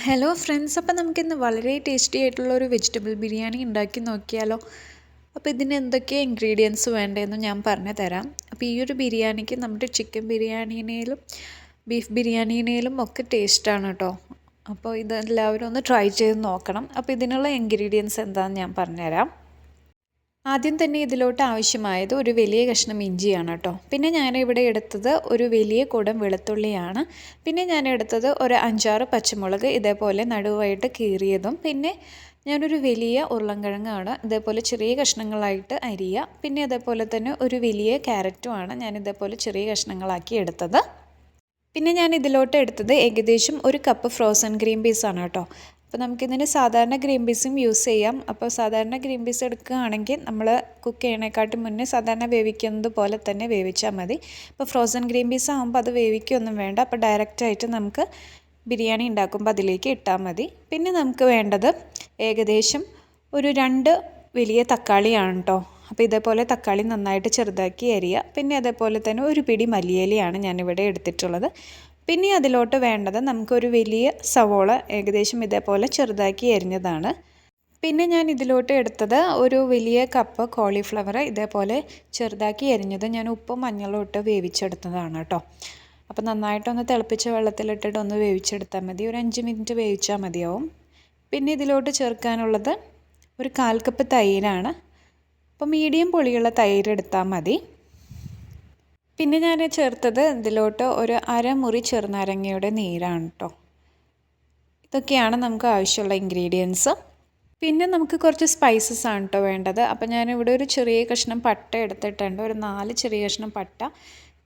Hello friends, അപ്പോൾ നമുക്കിന്ന് വളരെ ടേസ്റ്റി ആയിട്ടുള്ള ഒരു വെജിറ്റബിൾ ബിരിയാണി ഉണ്ടാക്കി നോക്കിയാലോ. അപ്പോൾ ഇതിന് എന്തൊക്കെ ഇൻഗ്രീഡിയൻസ് വേണ്ടതെന്ന് ഞാൻ പറഞ്ഞു തരാം. അപ്പോൾ ഈ ഒരു ബിരിയാണിക്ക് നമ്മുടെ ചിക്കൻ ബിരിയാണീനേലും ബീഫ് ബിരിയാണീനേലും ഒക്കെ ടേസ്റ്റാണ് കേട്ടോ. അപ്പോൾ ഇതെല്ലാവരും ഒന്ന് ട്രൈ ചെയ്ത് നോക്കണം. അപ്പോൾ ഇതിനുള്ള ഇൻഗ്രീഡിയൻസ് എന്താണെന്ന് ഞാൻ പറഞ്ഞുതരാം. ആദ്യം തന്നെ ഇതിലോട്ട് ആവശ്യമായത് ഒരു വലിയ കഷ്ണം ഇഞ്ചിയാണ് കേട്ടോ. പിന്നെ ഞാനിവിടെ എടുത്തത് ഒരു വലിയ കുടം വെളുത്തുള്ളിയാണ്. പിന്നെ ഞാൻ എടുത്തത് ഒരു 5-6 പച്ചമുളക് ഇതേപോലെ നടുവായിട്ട് കീറിയതും. പിന്നെ ഞാനൊരു വലിയ ഉരുളൻകിഴങ്ങാണ് ഇതേപോലെ ചെറിയ കഷ്ണങ്ങളായിട്ട് അരിയുക. പിന്നെ അതേപോലെ തന്നെ ഒരു വലിയ ക്യാരറ്റുമാണ് ഞാൻ ഇതേപോലെ ചെറിയ കഷ്ണങ്ങളാക്കി എടുത്തത്. പിന്നെ ഞാൻ ഇതിലോട്ട് എടുത്തത് ഏകദേശം 1 കപ്പ് ഫ്രോസൺ ഗ്രീൻ പീസാണ് കേട്ടോ. അപ്പോൾ നമുക്കിതിന് സാധാരണ ഗ്രീൻ പീസും യൂസ് ചെയ്യാം. അപ്പോൾ സാധാരണ ഗ്രീൻ പീസ് എടുക്കുകയാണെങ്കിൽ നമ്മൾ കുക്ക് ചെയ്യണേക്കാട്ടും മുന്നേ സാധാരണ വേവിക്കുന്നത് പോലെ തന്നെ വേവിച്ചാൽ മതി. ഇപ്പോൾ ഫ്രോസൺ ഗ്രീൻ പീസ് ആകുമ്പോൾ അത് വേവിക്കുകയൊന്നും വേണ്ട. അപ്പോൾ ഡയറക്റ്റായിട്ട് നമുക്ക് ബിരിയാണി ഉണ്ടാക്കുമ്പോൾ അതിലേക്ക് ഇട്ടാൽ മതി. പിന്നെ നമുക്ക് വേണ്ടത് ഏകദേശം ഒരു 2 വലിയ തക്കാളിയാണ് കേട്ടോ. അപ്പോൾ ഇതേപോലെ തക്കാളി നന്നായിട്ട് ചെറുതാക്കി അരിയുക. പിന്നെ അതേപോലെ തന്നെ ഒരു പിടി മല്ലിയിലയാണ് ഞാനിവിടെ എടുത്തിട്ടുള്ളത്. പിന്നെ അതിലോട്ട് വേണ്ടത് നമുക്കൊരു വലിയ സവോള ഏകദേശം ഇതേപോലെ ചെറുതാക്കി അരിഞ്ഞതാണ്. പിന്നെ ഞാൻ ഇതിലോട്ട് എടുത്തത് ഒരു വലിയ കപ്പ് കോളിഫ്ലവർ ഇതേപോലെ ചെറുതാക്കി അരിഞ്ഞത് ഞാൻ ഉപ്പും മഞ്ഞളും ഇട്ട് വേവിച്ചെടുത്തതാണ് കേട്ടോ. അപ്പോൾ നന്നായിട്ടൊന്ന് തിളപ്പിച്ച വെള്ളത്തിലിട്ടിട്ട് ഒന്ന് വേവിച്ചെടുത്താൽ മതി. ഒരു 5 മിനിറ്റ് വേവിച്ചാൽ മതിയാവും. പിന്നെ ഇതിലോട്ട് ചേർക്കാനുള്ളത് ഒരു 1/4 കപ്പ് തൈരാണ്. അപ്പോൾ മീഡിയം പുളിയുള്ള തൈര് എടുത്താൽ മതി. പിന്നെ ഞാൻ ചേർത്തത് ഇതിലോട്ട് ഒരു 1/2 മുറി ചെറുനാരങ്ങയുടെ നീരാണ് കേട്ടോ. ഇതൊക്കെയാണ് നമുക്ക് ആവശ്യമുള്ള ഇൻഗ്രീഡിയൻസ്. പിന്നെ നമുക്ക് കുറച്ച് സ്പൈസസ് ആണ് കേട്ടോ വേണ്ടത്. അപ്പോൾ ഞാനിവിടെ ഒരു ചെറിയ കഷ്ണം പട്ട എടുത്തിട്ടുണ്ട്, ഒരു 4 ചെറിയ കഷ്ണം പട്ട.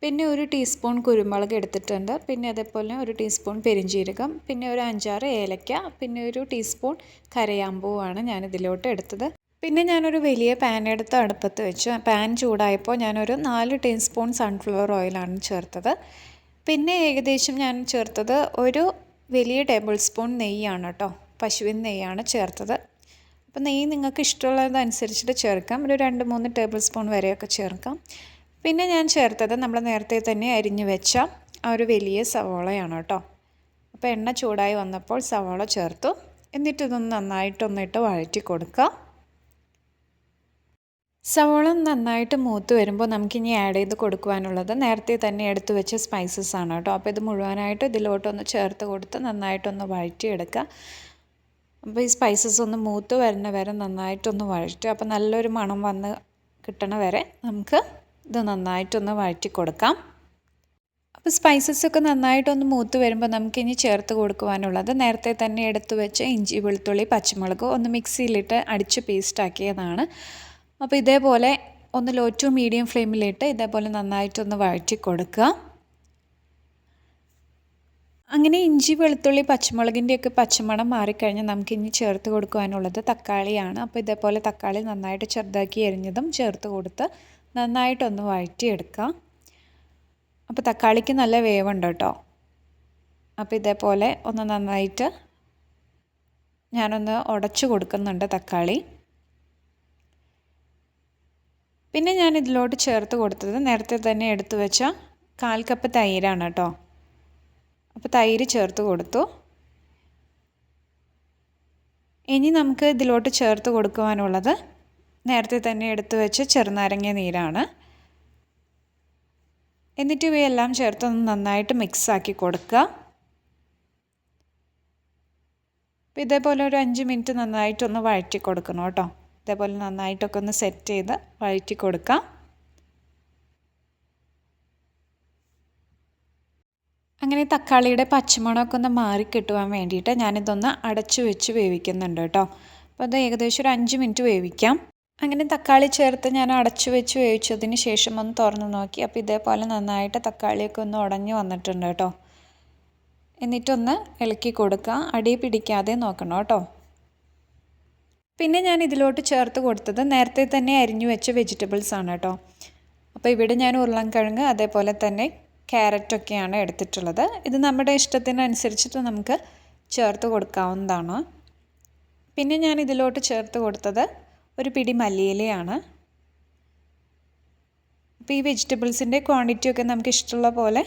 പിന്നെ ഒരു ടീസ്പൂൺ കുരുമുളക് എടുത്തിട്ടുണ്ട്. പിന്നെ അതേപോലെ ഒരു ടീസ്പൂൺ പെരിഞ്ജീരകം, പിന്നെ ഒരു 5-6 ഏലക്ക, പിന്നെ ഒരു ടീസ്പൂൺ കരയാമ്പൂവാണ് ഞാനിതിലോട്ട് എടുത്തത്. പിന്നെ ഞാനൊരു വലിയ പാൻ എടുത്ത് അടുപ്പത്ത് വെച്ചു. പാൻ ചൂടായപ്പോൾ ഞാനൊരു 4 ടീസ്പൂൺ സൺഫ്ലവർ ഓയിലാണ് ചേർത്തത്. പിന്നെ ഏകദേശം ഞാൻ ചേർത്തത് ഒരു വലിയ ടേബിൾ സ്പൂൺ നെയ്യാണ് കേട്ടോ. പശുവിൻ നെയ്യാണ് ചേർത്തത്. അപ്പോൾ നെയ്യ് നിങ്ങൾക്ക് ഇഷ്ടമുള്ളതനുസരിച്ചിട്ട് ചേർക്കാം. ഒരു 2-3 ടേബിൾ സ്പൂൺ വരെയൊക്കെ ചേർക്കാം. പിന്നെ ഞാൻ ചേർത്തത് നമ്മൾ നേരത്തെ തന്നെ അരിഞ്ഞു വെച്ച ആ ഒരു വലിയ സവോളയാണ് കേട്ടോ. അപ്പോൾ എണ്ണ ചൂടായി വന്നപ്പോൾ സവോള ചേർത്തു. എന്നിട്ട് ഇതൊന്ന് നന്നായിട്ടൊന്നിട്ട് വഴറ്റി കൊടുക്കുക. സവോള നന്നായിട്ട് മൂത്ത് വരുമ്പോൾ നമുക്കിനി ആഡ് ചെയ്ത് കൊടുക്കുവാനുള്ളത് നേരത്തെ തന്നെ എടുത്തു വെച്ച സ്പൈസസ് ആണ് കേട്ടോ. അപ്പോൾ ഇത് മുഴുവനായിട്ട് ഇതിലോട്ടൊന്ന് ചേർത്ത് കൊടുത്ത് നന്നായിട്ടൊന്ന് വഴറ്റിയെടുക്കുക. അപ്പോൾ ഈ സ്പൈസസ് ഒന്ന് മൂത്ത് വരുന്ന വരെ നന്നായിട്ടൊന്ന് വഴറ്റുക. അപ്പോൾ നല്ലൊരു മണം വന്ന് കിട്ടണ വരെ നമുക്ക് ഇത് നന്നായിട്ടൊന്ന് വഴറ്റി കൊടുക്കാം. അപ്പോൾ സ്പൈസസൊക്കെ നന്നായിട്ടൊന്ന് മൂത്ത് വരുമ്പോൾ നമുക്കിനി ചേർത്ത് കൊടുക്കുവാനുള്ളത് നേരത്തെ തന്നെ എടുത്തു വെച്ച ഇഞ്ചി വെളുത്തുള്ളി പച്ചമുളക് ഒന്ന് മിക്സിയിലിട്ട് അടിച്ച് പേസ്റ്റാക്കിയതാണ്. അപ്പോൾ ഇതേപോലെ ഒന്ന് ലോ ടു മീഡിയം ഫ്ലെയിമിലിട്ട് ഇതേപോലെ നന്നായിട്ടൊന്ന് വഴറ്റി കൊടുക്കുക. അങ്ങനെ ഇഞ്ചി വെളുത്തുള്ളി പച്ചമുളകിൻ്റെയൊക്കെ പച്ചമണം മാറിക്കഴിഞ്ഞാൽ നമുക്കിനി ചേർത്ത് കൊടുക്കുവാനുള്ളത് തക്കാളിയാണ്. അപ്പോൾ ഇതേപോലെ തക്കാളി നന്നായിട്ട് ചെറുതാക്കി അരിഞ്ഞതും ചേർത്ത് കൊടുത്ത് നന്നായിട്ടൊന്ന് വഴറ്റിയെടുക്കുക. അപ്പോൾ തക്കാളിക്ക് നല്ല വേവുണ്ട് കേട്ടോ. അപ്പോൾ ഇതേപോലെ ഒന്ന് നന്നായിട്ട് ഞാനൊന്ന് ഉടച്ചു കൊടുക്കുന്നുണ്ട് തക്കാളി. പിന്നെ ഞാൻ ഇതിലോട്ട് ചേർത്ത് കൊടുത്തത് നേരത്തെ തന്നെ എടുത്തു വെച്ച 1/4 കപ്പ് തൈരാണ് കേട്ടോ. അപ്പോൾ തൈര് ചേർത്ത് കൊടുത്തു. ഇനി നമുക്ക് ഇതിലോട്ട് ചേർത്ത് കൊടുക്കുവാനുള്ളത് നേരത്തെ തന്നെ എടുത്തു വെച്ച ചെറുനാരങ്ങ നീരാണ്. എന്നിട്ട് ഇവയെല്ലാം ചേർത്തൊന്ന് നന്നായിട്ട് മിക്സാക്കി കൊടുക്കുക. അപ്പോൾ ഇതേപോലെ ഒരു 5 മിനിറ്റ് നന്നായിട്ടൊന്ന് വഴറ്റി കൊടുക്കണം കേട്ടോ. ഇതേപോലെ നന്നായിട്ടൊക്കെ ഒന്ന് സെറ്റ് ചെയ്ത് വഴറ്റി കൊടുക്കാം. അങ്ങനെ തക്കാളിയുടെ പച്ചമണമൊക്കെ ഒന്ന് മാറിക്കിട്ടുവാൻ വേണ്ടിയിട്ട് ഞാനിതൊന്ന് അടച്ചു വെച്ച് വേവിക്കുന്നുണ്ട് കേട്ടോ. അപ്പോൾ അത് ഏകദേശം ഒരു 5 മിനിറ്റ് വേവിക്കാം. അങ്ങനെ തക്കാളി ചേർത്ത് ഞാൻ അടച്ചു വെച്ച് വേവിച്ചതിന് ശേഷം ഒന്ന് തുറന്ന് നോക്കി. അപ്പോൾ ഇതേപോലെ നന്നായിട്ട് തക്കാളിയൊക്കെ ഒന്ന് ഉടഞ്ഞു വന്നിട്ടുണ്ട് കേട്ടോ. എന്നിട്ടൊന്ന് ഇളക്കി കൊടുക്കുക. അടി പിടിക്കാതെ നോക്കണം കേട്ടോ. പിന്നെ ഞാൻ ഇതിലോട്ട് ചേർത്ത് കൊടുത്തത് നേരത്തെ തന്നെ അരിഞ്ഞു വെച്ച വെജിറ്റബിൾസ് ആണ് കേട്ടോ. അപ്പോൾ ഇവിടെ ഞാൻ ഉരുളൻകിഴങ്ങ് അതേപോലെ തന്നെ ക്യാരറ്റൊക്കെയാണ് എടുത്തിട്ടുള്ളത്. ഇത് നമ്മുടെ ഇഷ്ടത്തിനനുസരിച്ചിട്ട് നമുക്ക് ചേർത്ത് കൊടുക്കാവുന്നതാണ്. പിന്നെ ഞാൻ ഇതിലോട്ട് ചേർത്ത് കൊടുത്തത് ഒരു പിടി മല്ലിയിലയാണ്. അപ്പോൾ ഈ വെജിറ്റബിൾസിൻ്റെ ക്വാണ്ടിറ്റിയൊക്കെ നമുക്ക് ഇഷ്ടമുള്ള പോലെ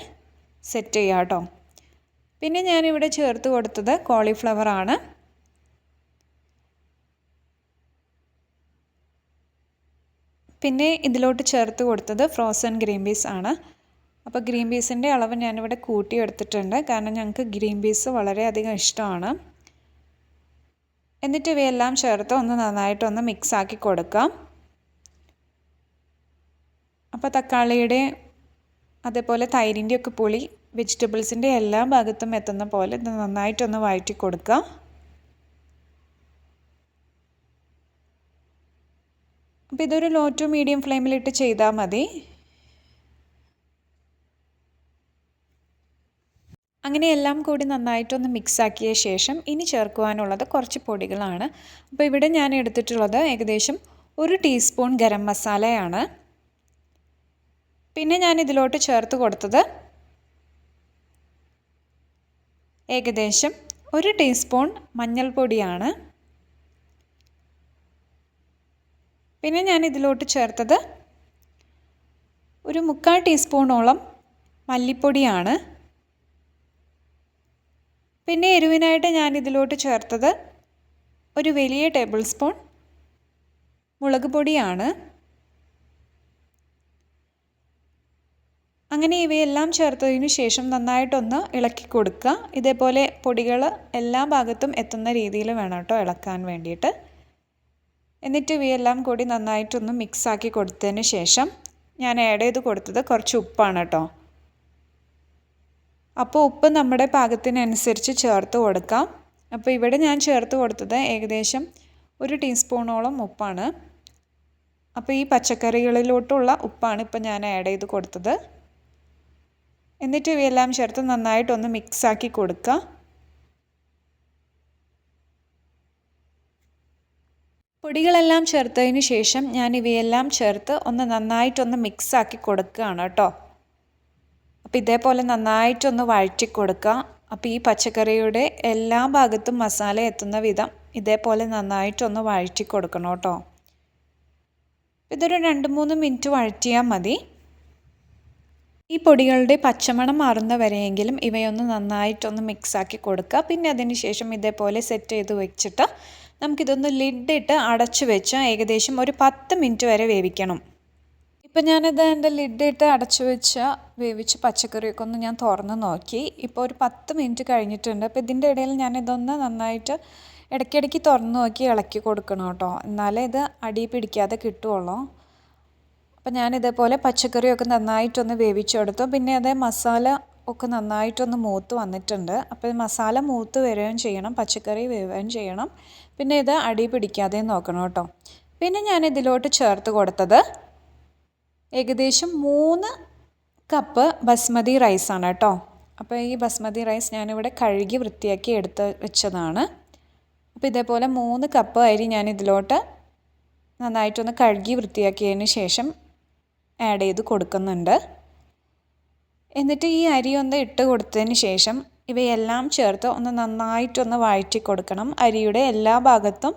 സെറ്റ് ചെയ്യാം കേട്ടോ. പിന്നെ ഞാനിവിടെ ചേർത്ത് കൊടുത്തത് കോളിഫ്ലവർ ആണ്. പിന്നെ ഇതിലോട്ട് ചേർത്ത് കൊടുത്തത് ഫ്രോസൺ ഗ്രീൻ പീസ് ആണ്. അപ്പോൾ ഗ്രീൻ പീസിൻ്റെ അളവ് ഞാനിവിടെ കൂട്ടിയെടുത്തിട്ടുണ്ട്, കാരണം ഞങ്ങൾക്ക് ഗ്രീൻ പീസ് വളരെയധികം ഇഷ്ടമാണ്. എന്നിട്ട് ഇവയെല്ലാം ചേർത്ത് ഒന്ന് നന്നായിട്ടൊന്ന് മിക്സാക്കി കൊടുക്കാം. അപ്പോൾ തക്കാളിയുടെ അതേപോലെ തൈരിൻ്റെയൊക്കെ പുളി വെജിറ്റബിൾസിൻ്റെ എല്ലാ ഭാഗത്തും എത്തുന്ന പോലെ ഇത് നന്നായിട്ടൊന്ന് വഴറ്റി കൊടുക്കാം. അപ്പോൾ ഇതൊരു ലോ ടു മീഡിയം ഫ്ലെയിമിലിട്ട് ചെയ്താൽ മതി. അങ്ങനെ എല്ലാം കൂടി നന്നായിട്ടൊന്ന് മിക്സാക്കിയ ശേഷം ഇനി ചേർക്കുവാനുള്ളത് കുറച്ച് പൊടികളാണ്. അപ്പോൾ ഇവിടെ ഞാൻ എടുത്തിട്ടുള്ളത് ഏകദേശം 1 ടീസ്പൂൺ ഗരം മസാലയാണ്. പിന്നെ ഞാൻ ഇതിലോട്ട് ചേർത്ത് കൊടുത്തത് ഏകദേശം 1 ടീസ്പൂൺ മഞ്ഞൾപ്പൊടിയാണ്. പിന്നെ ഞാൻ ഇതിലോട്ട് ചേർത്തത് ഒരു 3/4 ടീസ്പൂണോളം മല്ലിപ്പൊടിയാണ്. പിന്നെ എരിവിനായിട്ട് ഞാൻ ഇതിലോട്ട് ചേർത്തത് ഒരു വലിയ ടേബിൾ സ്പൂൺ മുളക് പൊടിയാണ്. അങ്ങനെ ഇവയെല്ലാം ചേർത്തതിനു ശേഷം നന്നായിട്ടൊന്ന് ഇളക്കി കൊടുക്കുക. ഇതേപോലെ പൊടികൾ എല്ലാ ഭാഗത്തും എത്തുന്ന രീതിയിൽ വേണം കേട്ടോ ഇളക്കാൻ വേണ്ടിയിട്ട്. എന്നിട്ട് ഇവയെല്ലാം കൂടി നന്നായിട്ടൊന്ന് മിക്സാക്കി കൊടുത്തതിന് ശേഷം ഞാൻ ആഡ് ചെയ്ത് കൊടുത്തത് കുറച്ച് ഉപ്പാണ് കേട്ടോ. അപ്പോൾ ഉപ്പ് നമ്മുടെ പാകത്തിനനുസരിച്ച് ചേർത്ത് കൊടുക്കാം. അപ്പോൾ ഇവിടെ ഞാൻ ചേർത്ത് കൊടുത്തത് ഏകദേശം 1 ടീസ്പൂണോളം ഉപ്പാണ്. അപ്പോൾ ഈ പച്ചക്കറികളിലോട്ടുള്ള ഉപ്പാണ് ഇപ്പോൾ ഞാൻ ആഡ് ചെയ്ത് കൊടുത്തത്. എന്നിട്ട് ഇവയെല്ലാം ചേർത്ത് നന്നായിട്ടൊന്ന് മിക്സാക്കി കൊടുക്കുക. പൊടികളെല്ലാം ചേർത്തതിന് ശേഷം ഞാൻ ഇവയെല്ലാം ചേർത്ത് ഒന്ന് നന്നായിട്ടൊന്ന് മിക്സാക്കി കൊടുക്കുകയാണ് കേട്ടോ. അപ്പോൾ ഇതേപോലെ നന്നായിട്ടൊന്ന് വഴറ്റി കൊടുക്കുക. അപ്പോൾ ഈ പച്ചക്കറിയുടെ എല്ലാ ഭാഗത്തും മസാല എത്തുന്ന വിധം ഇതേപോലെ നന്നായിട്ടൊന്ന് വഴറ്റി കൊടുക്കണം കേട്ടോ. ഇതൊരു 2-3 മിനിറ്റ് വഴറ്റിയാൽ മതി. ഈ പൊടികളുടെ പച്ചമണം മാറുന്ന വരെയെങ്കിലും ഇവയൊന്ന് നന്നായിട്ടൊന്ന് മിക്സാക്കി കൊടുക്കുക. പിന്നെ അതിന് ശേഷം ഇതേപോലെ സെറ്റ് ചെയ്ത് വെച്ചിട്ട് നമുക്കിതൊന്ന് ലിഡിട്ട് അടച്ചു വെച്ച് ഏകദേശം ഒരു 10 മിനിറ്റ് വരെ വേവിക്കണം. ഇപ്പം ഞാനിത് എൻ്റെ ലിഡിട്ട് അടച്ചു വെച്ച് വേവിച്ച് പച്ചക്കറിയൊക്കെ ഒന്ന് ഞാൻ തുറന്ന് നോക്കി. ഇപ്പോൾ ഒരു 10 മിനിറ്റ് കഴിഞ്ഞിട്ടുണ്ട്. അപ്പോൾ ഇതിൻ്റെ ഇടയിൽ ഞാനിതൊന്ന് നന്നായിട്ട് ഇടയ്ക്കിടയ്ക്ക് തുറന്ന് നോക്കി ഇളക്കി കൊടുക്കണം കേട്ടോ, എന്നാലേ ഇത് അടി പിടിക്കാതെ കിട്ടുള്ളൂ. അപ്പോൾ ഞാനിതേപോലെ പച്ചക്കറിയൊക്കെ നന്നായിട്ടൊന്ന് വേവിച്ചെടുത്തു. പിന്നെ അതേ മസാല ഒക്കെ നന്നായിട്ടൊന്ന് മൂത്ത് വന്നിട്ടുണ്ട്. അപ്പോൾ മസാല മൂത്ത് വരികയും ചെയ്യണം, പച്ചക്കറി വേവുകയും ചെയ്യണം. പിന്നെ ഇത് അടി പിടിക്കാതെ നോക്കണം കേട്ടോ. പിന്നെ ഞാൻ ഇതിലോട്ട് ചേർത്ത് കൊടുത്തത് ഏകദേശം 3 കപ്പ് ബസ്മതി റൈസാണ് കേട്ടോ. അപ്പോൾ ഈ ബസ്മതി റൈസ് ഞാനിവിടെ കഴുകി വൃത്തിയാക്കി എടുത്ത് വെച്ചതാണ്. അപ്പോൾ ഇതേപോലെ 3 കപ്പ് അരി ഞാൻ ഇതിലോട്ട് നന്നായിട്ടൊന്ന് കഴുകി വൃത്തിയാക്കിയതിന് ശേഷം ആഡ് ചെയ്ത് കൊടുക്കുന്നുണ്ട്. എന്നിട്ട് ഈ അരി ഒന്ന് ഇട്ട് കൊടുത്തതിന് ശേഷം ഇവയെല്ലാം ചേർത്ത് ഒന്ന് നന്നായിട്ടൊന്ന് വഴറ്റി കൊടുക്കണം. അരിയുടെ എല്ലാ ഭാഗത്തും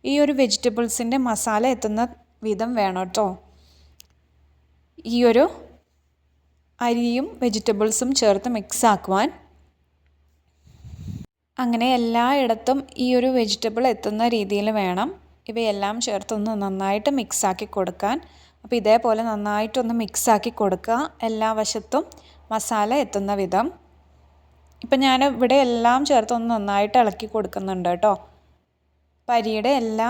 ഈ ഒരു വെജിറ്റബിൾസിൻ്റെ മസാല എത്തുന്ന വിധം വേണം കേട്ടോ ഈ ഒരു അരിയും വെജിറ്റബിൾസും ചേർത്ത് മിക്സ് ആക്കുവാൻ. അങ്ങനെ എല്ലായിടത്തും ഈ ഒരു വെജിറ്റബിൾ എത്തുന്ന രീതിയിൽ വേണം ഇവയെല്ലാം ചേർത്തൊന്ന് നന്നായിട്ട് മിക്സാക്കി കൊടുക്കാൻ. അപ്പോൾ ഇതേപോലെ നന്നായിട്ടൊന്ന് മിക്സാക്കി കൊടുക്കുക, എല്ലാ വശത്തും മസാല എത്തുന്ന വിധം. ഇപ്പം ഞാൻ ഇവിടെ എല്ലാം ചേർത്തൊന്ന് നന്നായിട്ട് ഇളക്കി കൊടുക്കുന്നുണ്ട് കേട്ടോ. അരിയുടെ എല്ലാ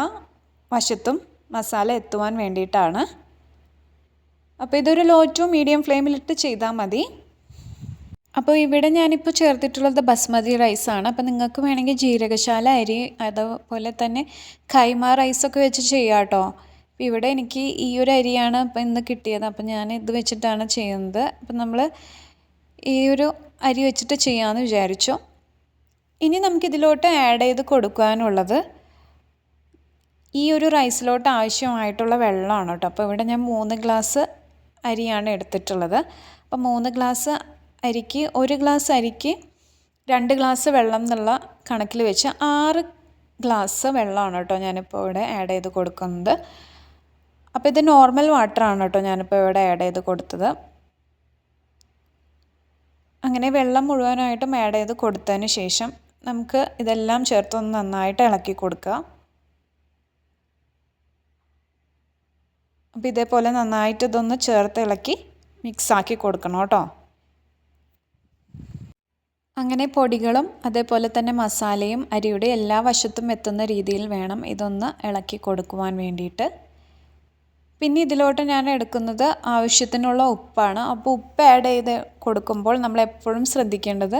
വശത്തും മസാല എത്തുവാൻ വേണ്ടിയിട്ടാണ്. അപ്പോൾ ഇതൊരു ലോ ടു മീഡിയം ഫ്ലെയിമിലിട്ട് ചെയ്താൽ മതി. അപ്പോൾ ഇവിടെ ഞാനിപ്പോൾ ചേർത്തിട്ടുള്ളത് ബസ്മതി റൈസാണ്. അപ്പോൾ നിങ്ങൾക്ക് വേണമെങ്കിൽ ജീരകശാല അരി അതുപോലെ തന്നെ കൈമ റൈസൊക്കെ വെച്ച് ചെയ്യാം കേട്ടോ. അപ്പോൾ ഇവിടെ എനിക്ക് ഈ ഒരു അരിയാണ് ഇപ്പോൾ ഇന്ന് കിട്ടിയത്. അപ്പോൾ ഞാൻ ഇത് വെച്ചിട്ടാണ് ചെയ്യുന്നത്. അപ്പം നമ്മൾ ഈ ഒരു അരി വെച്ചിട്ട് ചെയ്യാമെന്ന് വിചാരിച്ചു. ഇനി നമുക്കിതിലോട്ട് ആഡ് ചെയ്ത് കൊടുക്കാനുള്ളത് ഈ ഒരു റൈസിലോട്ട് ആവശ്യമായിട്ടുള്ള വെള്ളമാണ് കേട്ടോ. അപ്പോൾ ഇവിടെ ഞാൻ 3 ഗ്ലാസ് അരിയാണ് എടുത്തിട്ടുള്ളത്. അപ്പോൾ 3 ഗ്ലാസ് അരിക്ക് 1 ഗ്ലാസ് അരിക്ക് 2 ഗ്ലാസ് വെള്ളം എന്നുള്ള കണക്കിൽ വെച്ച് 6 ഗ്ലാസ് വെള്ളമാണ് കേട്ടോ ഞാനിപ്പോൾ ഇവിടെ ആഡ് ചെയ്ത് കൊടുക്കുന്നത്. അപ്പോൾ ഇത് നോർമൽ വാട്ടറാണ് കേട്ടോ ഞാനിപ്പോൾ ഇവിടെ ആഡ് ചെയ്ത് കൊടുത്തത്. അങ്ങനെ വെള്ളം മുഴുവനായിട്ടും ആഡ് ചെയ്ത് കൊടുത്തതിന് ശേഷം നമുക്ക് ഇതെല്ലാം ചേർത്തൊന്ന് നന്നായിട്ട് ഇളക്കി കൊടുക്കുക. അപ്പോൾ ഇതേപോലെ നന്നായിട്ട് ഇതൊന്ന് ചേർത്ത് ഇളക്കി മിക്സാക്കി കൊടുക്കണം കേട്ടോ. അങ്ങനെ പൊടികളും അതേപോലെ തന്നെ മസാലയും അരിയുടെ എല്ലാ വശത്തും എത്തുന്ന രീതിയിൽ വേണം ഇതൊന്ന് ഇളക്കി കൊടുക്കുവാൻ വേണ്ടിയിട്ട്. പിന്നെ ഇതിലോട്ട് ഞാൻ എടുക്കുന്നത് ആവശ്യത്തിനുള്ള ഉപ്പാണ്. അപ്പോൾ ഉപ്പ് ആഡ് ചെയ്ത് കൊടുക്കുമ്പോൾ നമ്മൾ എപ്പോഴും ശ്രദ്ധിക്കേണ്ടത്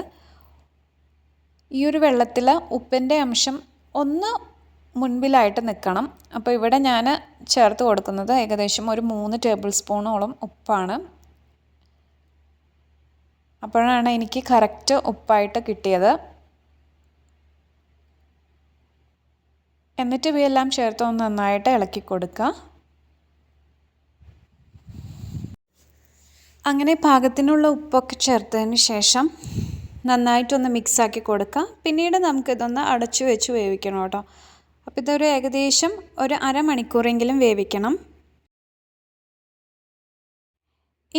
ഈ ഒരു വെള്ളത്തിൽ ഉപ്പിൻ്റെ അംശം ഒന്ന് മുൻപിലായിട്ട് നിൽക്കണം. അപ്പോൾ ഇവിടെ ഞാൻ ചേർത്ത് കൊടുക്കുന്നത് ഏകദേശം ഒരു 3 ടേബിൾ സ്പൂണോളം ഉപ്പാണ്. അപ്പോഴാണ് എനിക്ക് കറക്റ്റ് ഉപ്പായിട്ട് കിട്ടിയത്. എന്നിട്ട് ഇവയെല്ലാം ചേർത്ത് ഒന്ന് നന്നായിട്ട് ഇളക്കി കൊടുക്കുക. അങ്ങനെ പാകത്തിനുള്ള ഉപ്പൊക്കെ ചേർത്തതിന് ശേഷം നന്നായിട്ടൊന്ന് മിക്സാക്കി കൊടുക്കുക. പിന്നീട് നമുക്കിതൊന്ന് അടച്ചു വെച്ച് വേവിക്കണം കേട്ടോ. അപ്പോൾ ഇതൊരു ഏകദേശം ഒരു അരമണിക്കൂറെങ്കിലും വേവിക്കണം.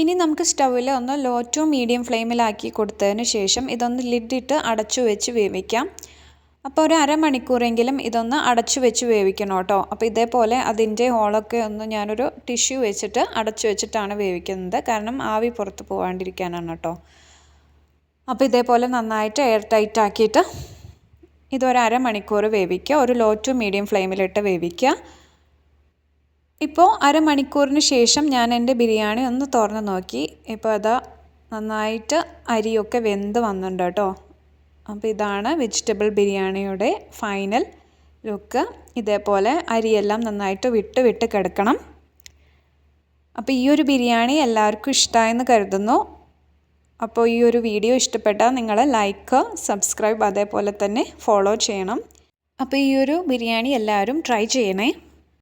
ഇനി നമുക്ക് സ്റ്റൗവിൽ ഒന്ന് ലോ ടു മീഡിയം ഫ്ലെയിമിലാക്കി കൊടുത്തതിന് ശേഷം ഇതൊന്ന് ലിഡിട്ട് അടച്ചു വെച്ച് വേവിക്കാം. അപ്പോൾ ഒരു അരമണിക്കൂറെങ്കിലും ഇതൊന്ന് അടച്ചു വെച്ച് വേവിക്കണം കേട്ടോ. അപ്പോൾ ഇതേപോലെ അതിൻ്റെ ഹോളൊക്കെ ഒന്ന് ഞാനൊരു ടിഷ്യൂ വെച്ചിട്ട് അടച്ചു വെച്ചിട്ടാണ് വേവിക്കുന്നത്. കാരണം ആവി പുറത്ത് പോകാണ്ടിരിക്കാനാണ് കേട്ടോ. അപ്പോൾ ഇതേപോലെ നന്നായിട്ട് എയർ ടൈറ്റ് ആക്കിയിട്ട് ഇതൊരു അരമണിക്കൂർ വേവിക്കുക. ഒരു ലോ ടു മീഡിയം ഫ്ലെയിമിലിട്ട് വേവിക്കുക. ഇപ്പോൾ അരമണിക്കൂറിന് ശേഷം ഞാൻ എൻ്റെ ബിരിയാണി ഒന്ന് തുറന്ന് നോക്കി. ഇപ്പോൾ അതാ നന്നായിട്ട് അരിയൊക്കെ വെന്ത് വന്നിട്ടുണ്ട് കേട്ടോ. അപ്പോൾ ഇതാണ് വെജിറ്റബിൾ ബിരിയാണിയുടെ ഫൈനൽ ലുക്ക്. ഇതേപോലെ അരിയെല്ലാം നന്നായിട്ട് വിട്ട് കിടക്കണം. അപ്പോൾ ഈ ഒരു ബിരിയാണി എല്ലാവർക്കും ഇഷ്ടമായെന്ന് കരുതുന്നു. അപ്പോൾ ഈ ഒരു വീഡിയോ ഇഷ്ടപ്പെട്ടാൽ നിങ്ങൾ ലൈക്ക്, സബ്സ്ക്രൈബ് അതേപോലെ തന്നെ ഫോളോ ചെയ്യണം. അപ്പോൾ ഈ ഒരു ബിരിയാണി എല്ലാവരും ട്രൈ ചെയ്യണേ.